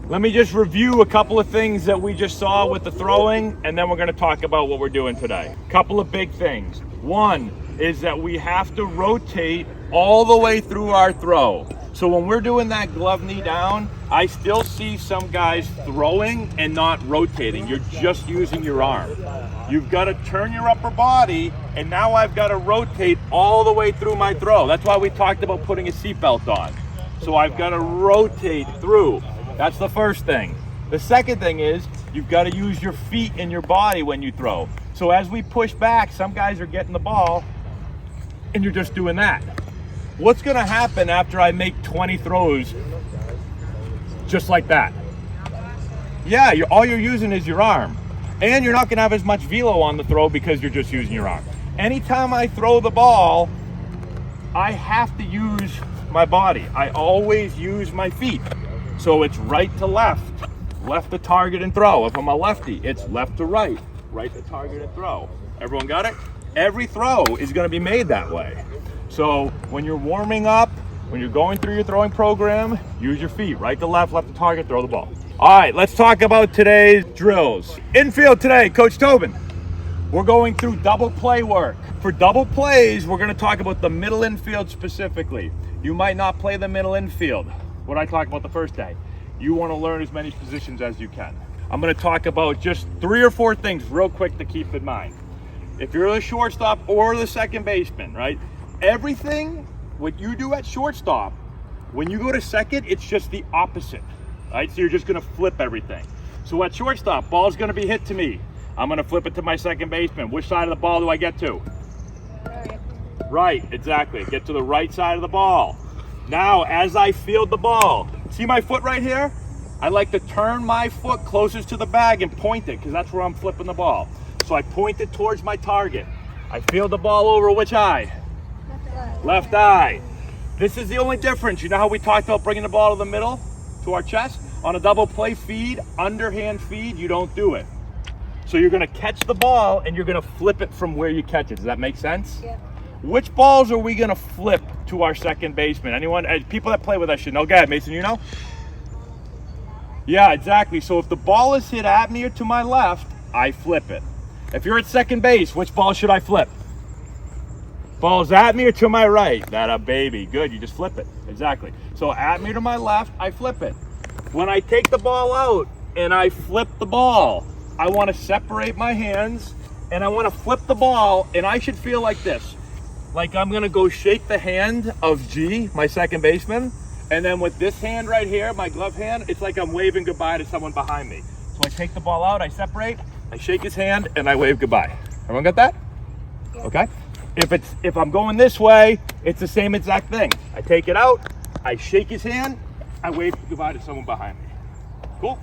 Let me just review a couple of things that we just saw with the throwing, and then we're going to talk about what we're doing today. Couple of big things. One is that we have to rotate all the way through our throw. So when we're doing that glove knee down, I still see some guys throwing and not rotating. You're just using your arm. You've got to turn your upper body, and now I've got to rotate all the way through my throw. That's why we talked about putting a seatbelt on. So I've got to rotate through. That's the first thing. The second thing is you've got to use your feet and your body when you throw. So as we push back, some guys are getting the ball and you're just doing that. What's going to happen after I make 20 throws just like that? Yeah, all you're using is your arm. And you're not going to have as much velo on the throw because you're just using your arm. Anytime I throw the ball, I have to use my body. I always use my feet. So it's right to left, left to target and throw. If I'm a lefty, it's left to right, right to target and throw. Everyone got it? Every throw is going to be made that way. So when you're warming up, when you're going through your throwing program, use your feet, right to left, left to target, throw the ball. All right, let's talk about today's drills. Infield today, Coach Tobin, we're going through double play work. For double plays, we're going to talk about the middle infield specifically. You might not play the middle infield. What I talked about the first day. You want to learn as many positions as you can. I'm going to talk about just 3 or 4 things real quick to keep in mind. If you're the shortstop or the second baseman, right? Everything what you do at shortstop, when you go to second, it's just the opposite, right? So you're just going to flip everything. So at shortstop, ball's going to be hit to me. I'm going to flip it to my second baseman. Which side of the ball do I get to? Right, exactly. Get to the right side of the ball. Now, as I field the ball, see my foot right here? I like to turn my foot closest to the bag and point it because that's where I'm flipping the ball. So I point it towards my target. I field the ball over which eye? Left eye. This is the only difference. You know how we talked about bringing the ball to the middle, to our chest? On a double play feed, underhand feed, you don't do it. So you're going to catch the ball and you're going to flip it from where you catch it. Does that make sense? Yeah. Which balls are we going to flip to our second baseman? Anyone? People that play with us should know. Go ahead, Mason, you know? Yeah, exactly. So if the ball is hit at me or to my left, I flip it. If you're at second base, which ball should I flip? Ball's at me or to my right? That a baby. Good, you just flip it. Exactly. So at me or to my left, I flip it. When I take the ball out and I flip the ball, I want to separate my hands and I want to flip the ball, and I should feel like this. Like I'm going to go shake the hand of G, my second baseman, and then with this hand right here, my glove hand, it's like I'm waving goodbye to someone behind me. So I take the ball out, I separate, I shake his hand, and I wave goodbye. Everyone got that? Okay. If I'm going this way, it's the same exact thing. I take it out, I shake his hand, I wave goodbye to someone behind me. Cool?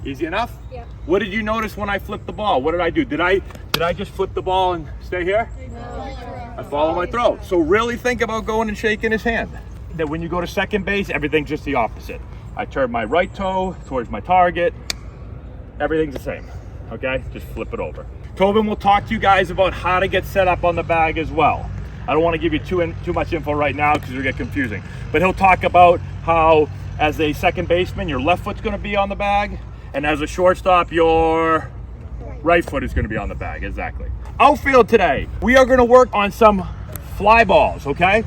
Easy enough? Yeah. What did you notice when I flipped the ball? What did I do? Did I just flip the ball and stay here? No. I follow my throw. So really think about going and shaking his hand. That when you go to second base, everything's just the opposite. I turn my right toe towards my target. Everything's the same. Okay? Just flip it over. Tobin will talk to you guys about how to get set up on the bag as well. I don't want to give you too much info right now because it'll get confusing. But he'll talk about how, as a second baseman, your left foot's going to be on the bag, and as a shortstop, your right foot is going to be on the bag. Exactly. Outfield today, we are going to work on some fly balls, okay?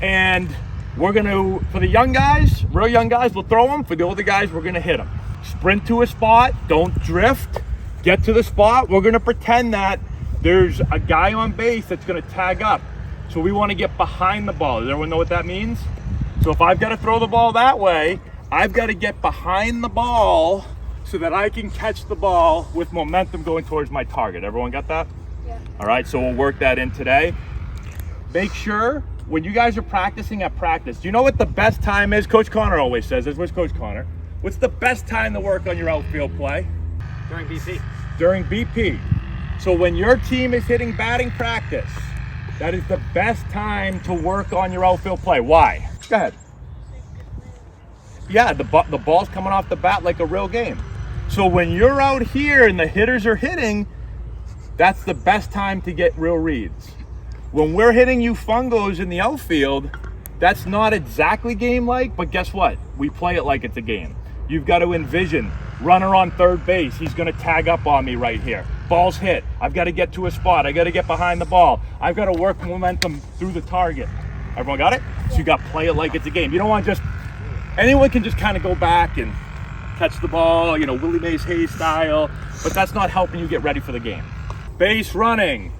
And we're going to, for the young guys, real young guys, we'll throw them. For the older guys, we're going to hit them. Sprint to a spot, don't drift. Get to the spot. We're going to pretend that there's a guy on base that's going to tag up. So we want to get behind the ball. Does everyone know what that means? So if I've got to throw the ball that way, I've got to get behind the ball so that I can catch the ball with momentum going towards my target. Everyone got that? Yeah. All right, so we'll work that in today. Make sure when you guys are practicing at practice, do you know what the best time is? Coach Connor always says this. Where's Coach Connor? What's the best time to work on your outfield play? During BP. During BP. So when your team is hitting batting practice, that is the best time to work on your outfield play. Why? Go ahead. Yeah, the ball's coming off the bat like a real game. So when you're out here and the hitters are hitting, that's the best time to get real reads. When we're hitting you fungos in the outfield, that's not exactly game-like, but guess what? We play it like it's a game. You've got to envision runner on third base. He's going to tag up on me right here. Ball's hit. I've got to get to a spot. I got to get behind the ball. I've got to work momentum through the target. Everyone got it? So you got to play it like it's a game. You don't want just, anyone can just kind of go back and catch the ball, you know, Willie Mays Hayes style, but that's not helping you get ready for the game. Base running.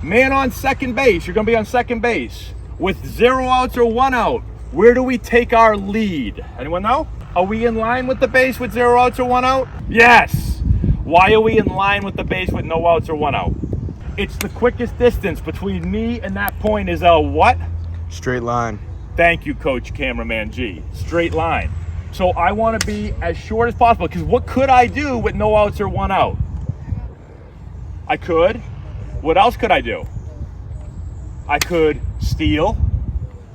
Man on second base. You're going to be on second base with 0 outs or 1 out. Where do we take our lead? Anyone know? Are we in line with the base with 0 outs or 1 out? Yes. Why are we in line with the base with no outs or 1 out? It's the quickest distance between me and that point is a what? Straight line. Thank you, Coach Cameraman G. Straight line. So I want to be as short as possible, because what could I do with no outs or 1 out? I could. What else could I do? I could steal,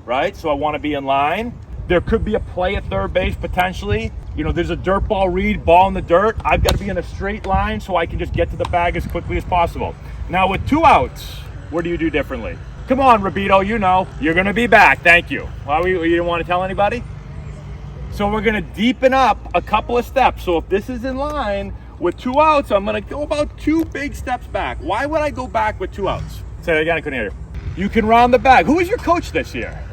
right? So I want to be in line. There could be a play at third base potentially. You know, there's a dirt ball read, ball in the dirt. I've got to be in a straight line so I can just get to the bag as quickly as possible. Now with 2 outs, what do you do differently? Come on, Rabito, you know. You're going to be back. Thank you. Well, you didn't want to tell anybody? So we're going to deepen up a couple of steps. So if this is in line with 2 outs, I'm going to go about 2 big steps back. Why would I go back with 2 outs? Say that again, I couldn't hear you. You can round the bag. Who was your coach this year?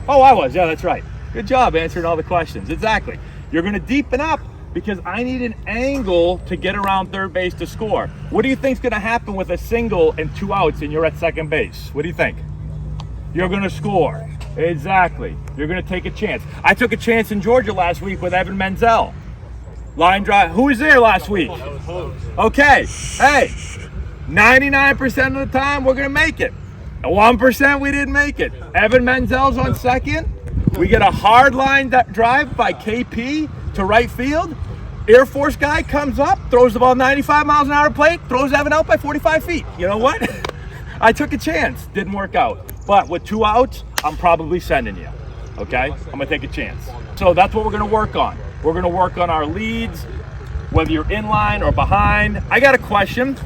Oh, I was. Yeah, that's right. Good job answering all the questions. Exactly. You're going to deepen up because I need an angle to get around third base to score. What do you think is going to happen with a single and 2 outs and you're at second base? What do you think? You're going to score. Exactly. You're going to take a chance. I took a chance in Georgia last week with Evan Menzel. Line drive. Who was there last week? Okay. Hey, 99% of the time we're going to make it. 1% we didn't make it. Evan Menzel's on second. We get a hard line drive by KP to right field. Air Force guy comes up, throws the ball 95 miles an hour plate, throws Evan out by 45 feet. You know what? I took a chance. Didn't work out. But with 2 outs, I'm probably sending you. Okay? I'm going to take a chance. So that's what we're going to work on. We're going to work on our leads, whether you're in line or behind. I got a question.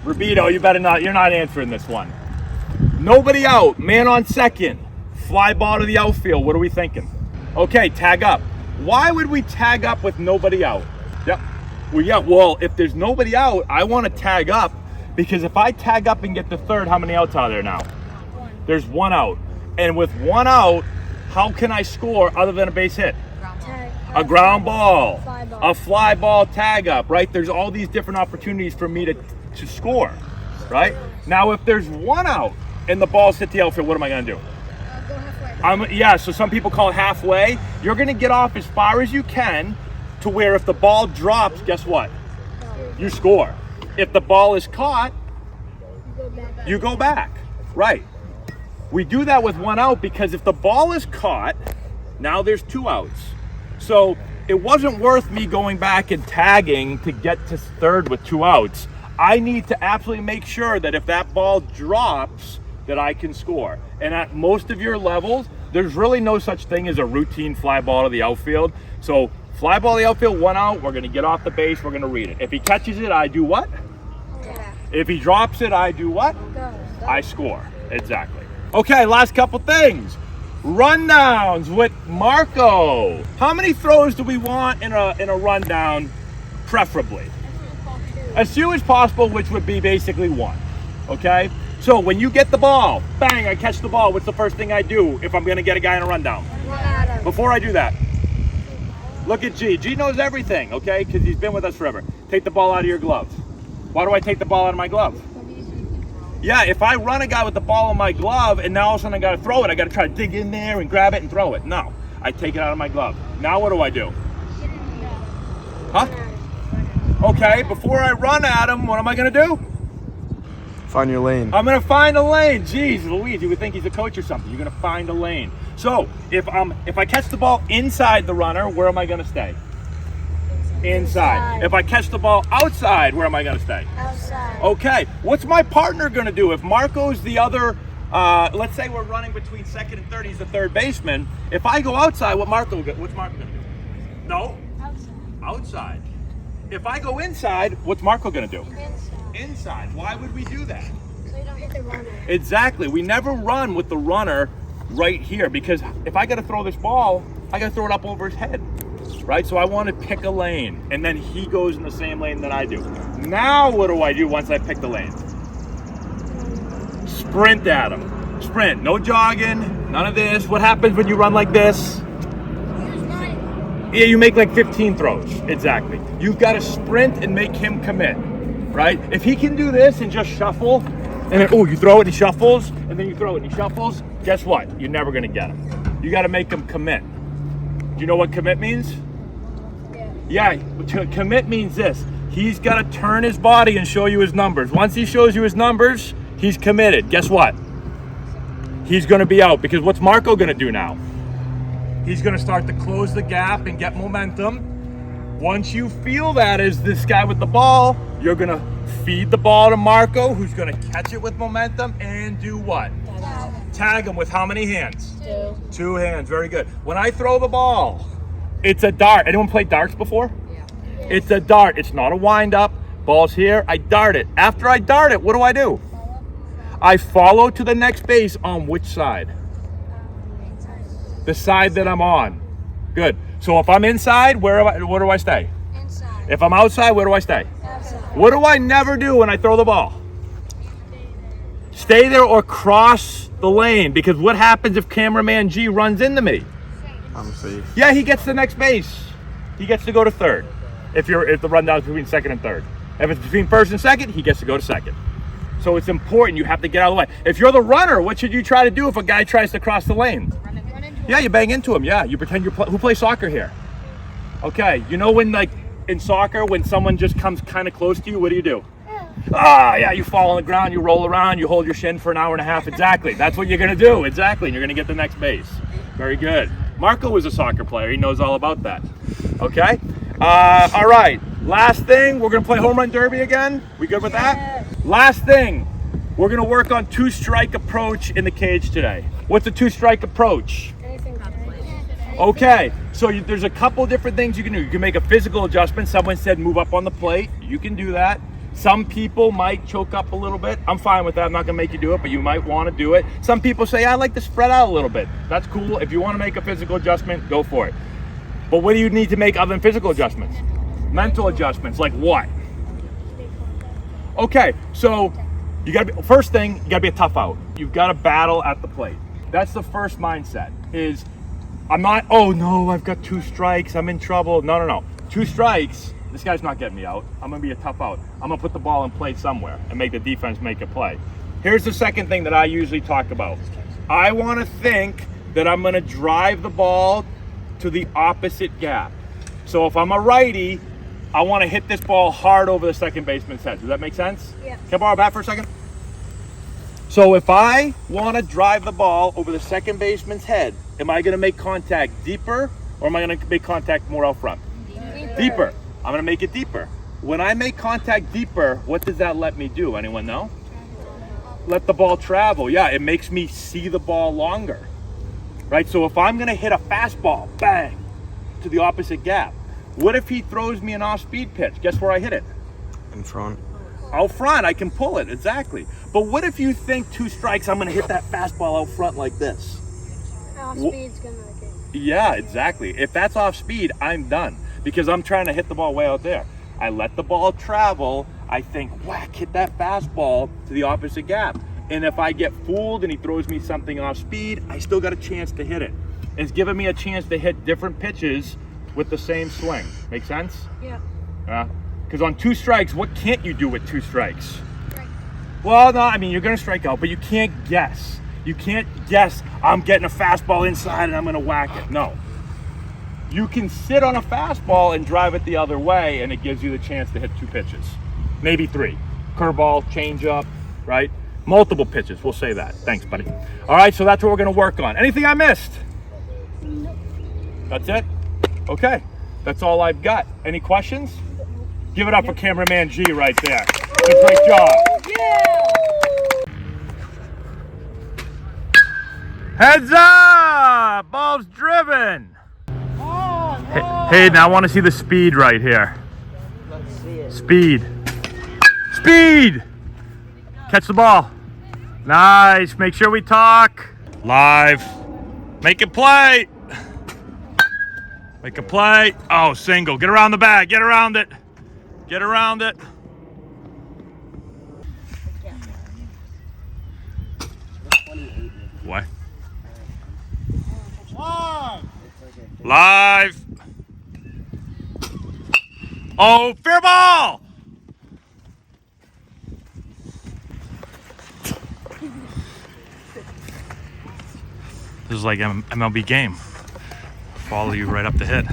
Rabito, you're not answering this one. Nobody out, man on second, fly ball to the outfield. What are we thinking? Okay, tag up. Why would we tag up with nobody out? Yep. Well, if there's nobody out, I want to tag up, because if I tag up and get to third, how many outs are there now? There's 1 out. And with 1 out, how can I score other than a base hit? A ground ball, a fly ball tag up, right? There's all these different opportunities for me to score, right? Now, if there's 1 out and the ball's hit the outfield, what am I going to do? Go halfway. Yeah, so some people call it halfway. You're going to get off as far as you can to where if the ball drops, guess what? You score. If the ball is caught, you go back. Right. We do that with 1 out because if the ball is caught, now there's 2 outs. So it wasn't worth me going back and tagging to get to third with 2 outs. I need to absolutely make sure that if that ball drops, that I can score. And at most of your levels, there's really no such thing as a routine fly ball to the outfield. So fly ball to the outfield, 1 out, we're going to get off the base, we're going to read it. If he catches it, I do what? Yeah. If he drops it, I do what? Go. I score. Exactly. Okay, last couple things. Rundowns with Marco. How many throws do we want in a rundown, preferably? As few as possible, which would be basically 1. Okay? So when you get the ball, bang, I catch the ball, what's the first thing I do if I'm going to get a guy in a rundown? Before I do that, look at G. G knows everything, okay? Because he's been with us forever. Take the ball out of your glove. Why do I take the ball out of my glove? Yeah, if I run a guy with the ball in my glove and now all of a sudden I got to throw it, I got to try to dig in there and grab it and throw it. No, I take it out of my glove. Now what do I do? Huh? Okay, before I run at him, what am I going to do? Find your lane. I'm going to find a lane. Jeez, Louise, you would think he's a coach or something. You're going to find a lane. So if I catch the ball inside the runner, where am I going to stay? Inside. If I catch the ball outside, where am I going to stay? Outside. Okay, what's my partner going to do? If Marco's the other, let's say we're running between second and third, he's the third baseman. If I go outside, what's Marco going to do? No? Outside. If I go inside, what's Marco going to do? Inside. Why would we do that? So you don't hit the runner. Exactly. We never run with the runner right here because if I got to throw this ball, I got to throw it up over his head. right? So I want to pick a lane, and then he goes in the same lane that I do. Now what do I do once I pick the lane? Sprint at him. Sprint. No jogging. None of this. What happens when you run like this? Yeah, you make like 15 throws. Exactly. You've got to sprint and make him commit, right? If he can do this and just shuffle, and then, oh, you throw it and he shuffles, and then you throw it and he shuffles, guess what? You're never going to get him. You got to make him commit. Do you know what commit means? Yeah, commit means this. He's got to turn his body and show you his numbers. Once he shows you his numbers, he's committed. Guess what? He's going to be out, because what's Marco going to do now? He's going to start to close the gap and get momentum. Once you feel that as this guy with the ball, you're going to feed the ball to Marco, who's going to catch it with momentum and do what? Tag him with how many hands? 2. 2 hands. Very good. When I throw the ball, it's a dart. Anyone played darts before? Yeah. It's a dart. It's not a wind up. Ball's here. I dart it. After I dart it, what do? I follow to the next base on which side? The side that I'm on. Good. So if I'm inside, where do I stay? Inside. If I'm outside, where do I stay? Outside. What do I never do when I throw the ball? Stay there or cross the lane, because what happens if cameraman G runs into me? I'm safe. Yeah, he gets the next base. He gets to go to third. If the rundown is between second and third. If it's between first and second, he gets to go to second. So it's important. You have to get out of the way. If you're the runner, what should you try to do if a guy tries to cross the lane? Run into him. Yeah, you bang into him. Yeah, you pretend you're who plays soccer here? Okay, you know when, like, in soccer, when someone just comes kind of close to you, what do? Yeah, you fall on the ground, you roll around, you hold your shin for an hour and a half. Exactly. That's what you're going to do. Exactly. And you're going to get the next base. Very good. Marco was a soccer player. He knows all about that. Okay? All right. Last thing, we're going to play home run derby again. We good with that? Last thing, we're going to work on 2-strike approach in the cage today. What's a 2-strike approach? Okay, so there's a couple different things you can do. You can make a physical adjustment. Someone said move up on the plate. You can do that. Some people might choke up a little bit. I'm fine with that. I'm not going to make you do it, but you might want to do it. Some people say, I like to spread out a little bit. That's cool. If you want to make a physical adjustment, go for it. But what do you need to make other than physical adjustments? Mental adjustments. Like what? Okay, so you got to be, first thing, you got to be a tough out. You've got to battle at the plate. That's the first mindset is, I'm not, oh no, I've got 2 strikes, I'm in trouble. No. 2 strikes, this guy's not getting me out. I'm going to be a tough out. I'm going to put the ball in play somewhere and make the defense make a play. Here's the second thing that I usually talk about. I want to think that I'm going to drive the ball to the opposite gap. So if I'm a righty, I want to hit this ball hard over the second baseman's head. Does that make sense? Yeah. Can I borrow a bat for a second? So if I want to drive the ball over the second baseman's head, am I going to make contact deeper, or am I going to make contact more out front? Deeper. I'm going to make it deeper. When I make contact deeper, what does that let me do? Anyone know? Let the ball travel. Yeah, it makes me see the ball longer. Right? So if I'm going to hit a fastball, bang, to the opposite gap, what if he throws me an off-speed pitch? Guess where I hit it? In front. Out front, I can pull it, exactly. But what if you think 2 strikes, I'm gonna hit that fastball out front like this? Off speed's gonna get. Yeah, exactly. If that's off speed, I'm done, because I'm trying to hit the ball way out there. I let the ball travel, I think, whack, hit that fastball to the opposite gap. And if I get fooled and he throws me something off speed, I still got a chance to hit it. It's giving me a chance to hit different pitches with the same swing. Make sense? Yeah. Yeah. Because on 2 strikes, what can't you do with 2 strikes? Right. Well, no, I mean, you're going to strike out, but you can't guess. You can't guess, I'm getting a fastball inside and I'm going to whack it. No. You can sit on a fastball and drive it the other way, and it gives you the chance to hit 2 pitches. Maybe 3. Curveball, changeup, right? Multiple pitches, we'll say that. Thanks, buddy. All right, so that's what we're going to work on. Anything I missed? That's it? Okay. That's all I've got. Any questions? Give it up for cameraman G right there. Did a great job. Yeah. Heads up! Ball's driven. Hey, now I want to see the speed right here. Let's see it. Speed. Speed! Catch the ball. Nice. Make sure we talk. Live. Make it play. Make a play. Oh, single. Get around the bag. Get around it. Get around it. What? Live. Oh, fair ball. This is like MLB game. Follow you right up the hit.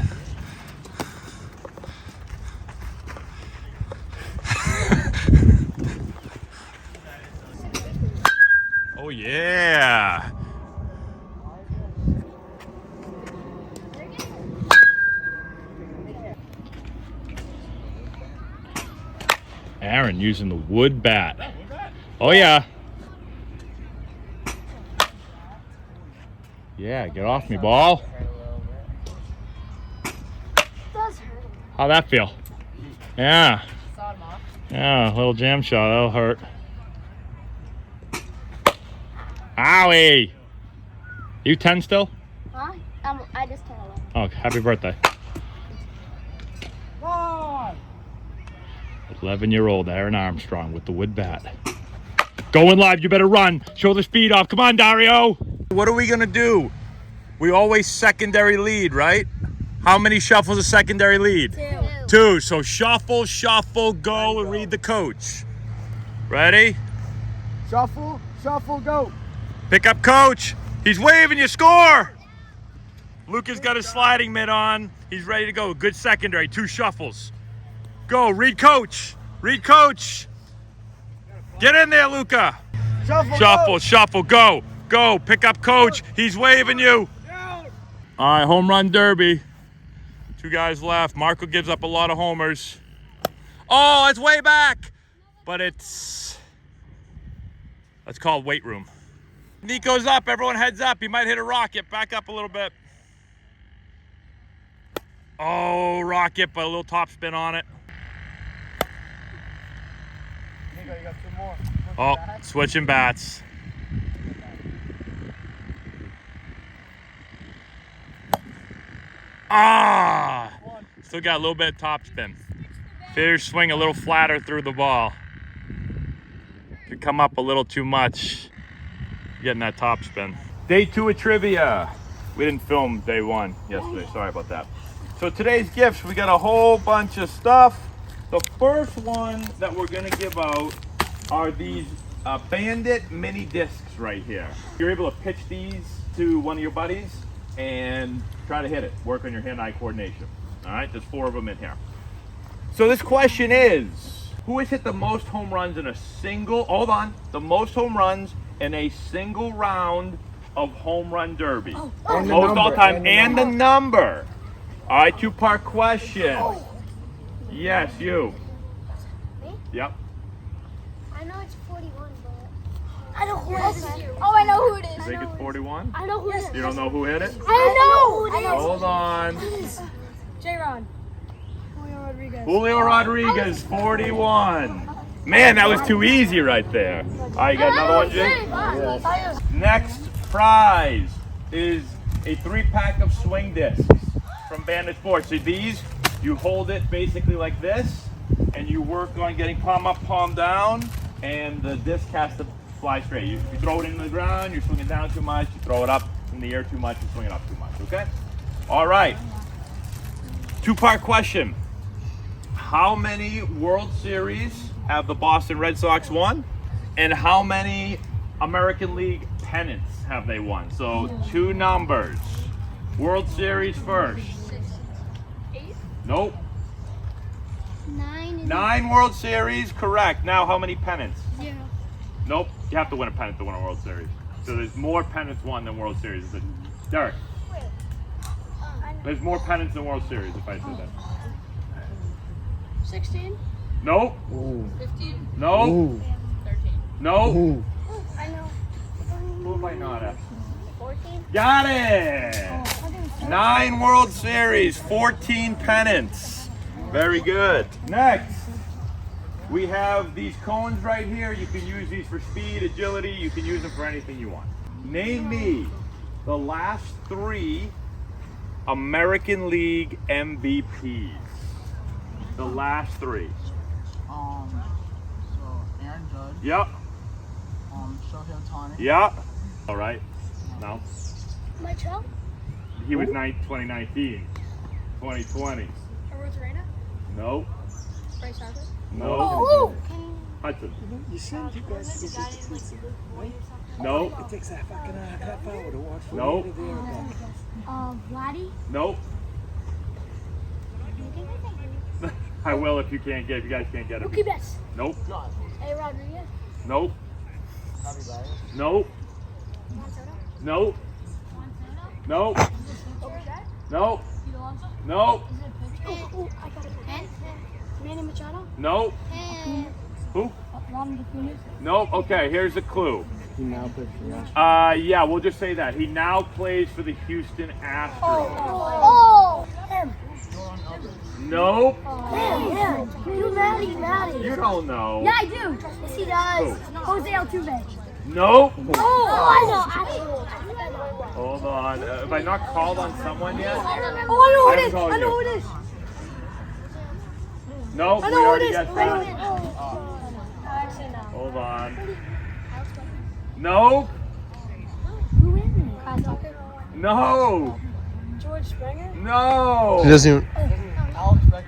Oh yeah. Aaron using the wood bat. Oh yeah. Yeah, get off me, ball. How'd that feel? Yeah. Yeah, a little jam shot, that'll hurt. Owie! You 10 still? Huh? I just turned 11. Oh, happy birthday. 11-year-old Aaron Armstrong with the wood bat. Going live, you better run. Show the speed off. Come on, Dario. What are we gonna do? We always secondary lead, right? How many shuffles a secondary lead? 2. 2. So shuffle, shuffle, go, and read the coach. Ready? Shuffle, shuffle, go. Pick up coach. He's waving you. Score. Luca's got his sliding mitt on. He's ready to go. Good secondary. 2 shuffles. Go. Read coach. Read coach. Get in there, Luca. Shuffle, Shuffle, go. shuffle. Go. Go. Pick up coach. He's waving you. All right, home run derby. 2 guys left. Marco gives up a lot of homers. Oh, it's way back. But that's called weight room. Nico's up. Everyone heads up. He might hit a rocket. Back up a little bit. Oh, rocket, but a little top spin on it. Nico, you got 2 more. Oh, switching bats. Ah! Still got a little bit of top spin. Fish swing a little flatter through the ball. Could come up a little too much. Getting that top spin. Day 2 of trivia. We didn't film day 1 yesterday. Sorry about that. So today's gifts, we got a whole bunch of stuff. The first one that we're gonna give out are these Bandit mini discs right here. You're able to pitch these to one of your buddies and try to hit it. Work on your hand-eye coordination. All right, there's 4 of them in here. So this question is, who has hit the most home runs in a single, hold on, the most home runs in a single round of home run derby? And the Most number, all time, and the and the number. All right, 2-part question. Yes, you. Me? Yep. I know it's 41, but I know who it is. Oh, I know who it You is. think it's 41? I know who it is. You don't know who hit it? I know. Hold on. J-Ron. Julio Rodriguez. Julio Rodriguez, 41. Man, that was too easy right there. All right, you got another one, Jake? Next prize is a 3-pack of swing discs from Bandit Sports. So these, you hold it basically like this, and you work on getting palm up, palm down, and the disc has to fly straight. You throw it into the ground, you're swinging down too much, you throw it up in the air too much, you swing it up too much, okay? All right, 2-part question. How many World Series have the Boston Red Sox won? And how many American League pennants have they won? So 2 numbers. World Series first. 8? Nope. 9. 9 World Series, correct. Now how many pennants? 0. Nope. You have to win a pennant to win a World Series. So there's more pennants won than World Series. Derek, there's more pennants than World Series if I said that. 16? Nope. 15? Nope. Ooh. 13. Nope. Ooh. I know. Who have I not at? 14? Got it! 9 World Series, 14 pennants. Very good. Next, we have these cones right here. You can use these for speed, agility. You can use them for anything you want. Name me the last 3 American League MVPs. The last three. So Aaron Judge, Yep. Shohei Ohtani. Yep. All right. No. Mitchell? He was 2019. 2020. Arozarena? No. Bryce Harper? No. Oh! Hudson. You send you guys to No. It takes a fucking half hour to watch from Nope. here to there and back. Vladdy? Nope. I will if you can't get. If you guys can't get it. Mookie Betts? Nope. A. Rodriguez? Nope. Nope. Juan Soto? Nope. Juan Soto? Nope. Overshed? Nope. Pete Alonso? Nope. Is it a pitcher? Oh, I got it. Manny Machado? Nope. Who? Juan Acuña? Nope. Okay, here's a clue. He now plays for us. Yeah, we'll just say that. He now plays for the Houston Astros. Oh! Him! Nope. Him! You Maddie. You don't know. Yeah, I do. Yes, he does. Jose Altuve. Nope. Oh, I know. Hold on. Have I not called on someone yet? Oh, I know I haven't called you. who it is. Nope. I we know who it already is. got I know that. who it is. Actually, no. Hold on. Nope. Who is it? Kyle Tucker? No. George Springer? No. He doesn't even. Alex Bregman.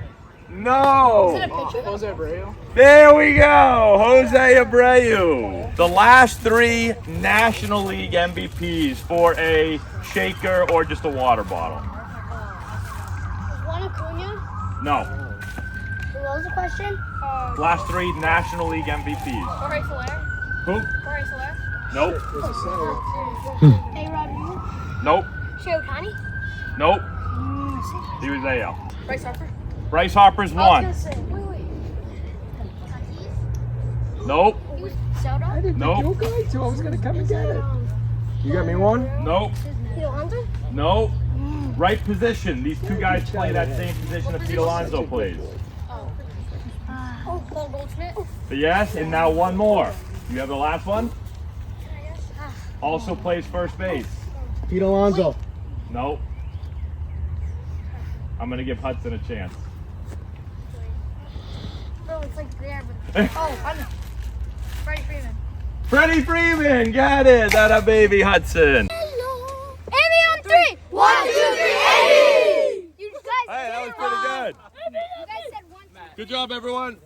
No. Is it a pitcher? Jose Abreu. There we go. Jose Abreu. The last three National League MVPs for a shaker or just a water bottle. Juan Acuña? No. What was the question? Last three National League MVPs. Jorge Soler? Who? Jorge Soler? Nope. A. Rodriguez? Nope. Shohei Ohtani? Nope. He was AL. Bryce Harper? Bryce Harper's one. Wait. Nope. Soto? Nope. You guys, so I was gonna come and get it. You got me one? Nope. Pete Alonso? Nope. Right position. These two guys play that same position that Pete Alonso plays. Oh, Paul Goldschmidt? Yes, and now one more. You have the last one? Also plays first base. Pete Alonso. Nope. I'm going to give Hudson a chance. Bro, it's like there, but... Oh, I know. Freddie Freeman. Freddie Freeman, got it. That a baby, Hudson. Hello. Amy on three. 1, 2, 3, Amy. You guys Hey, that was pretty good. You guys said 1, 2. Good job, everyone.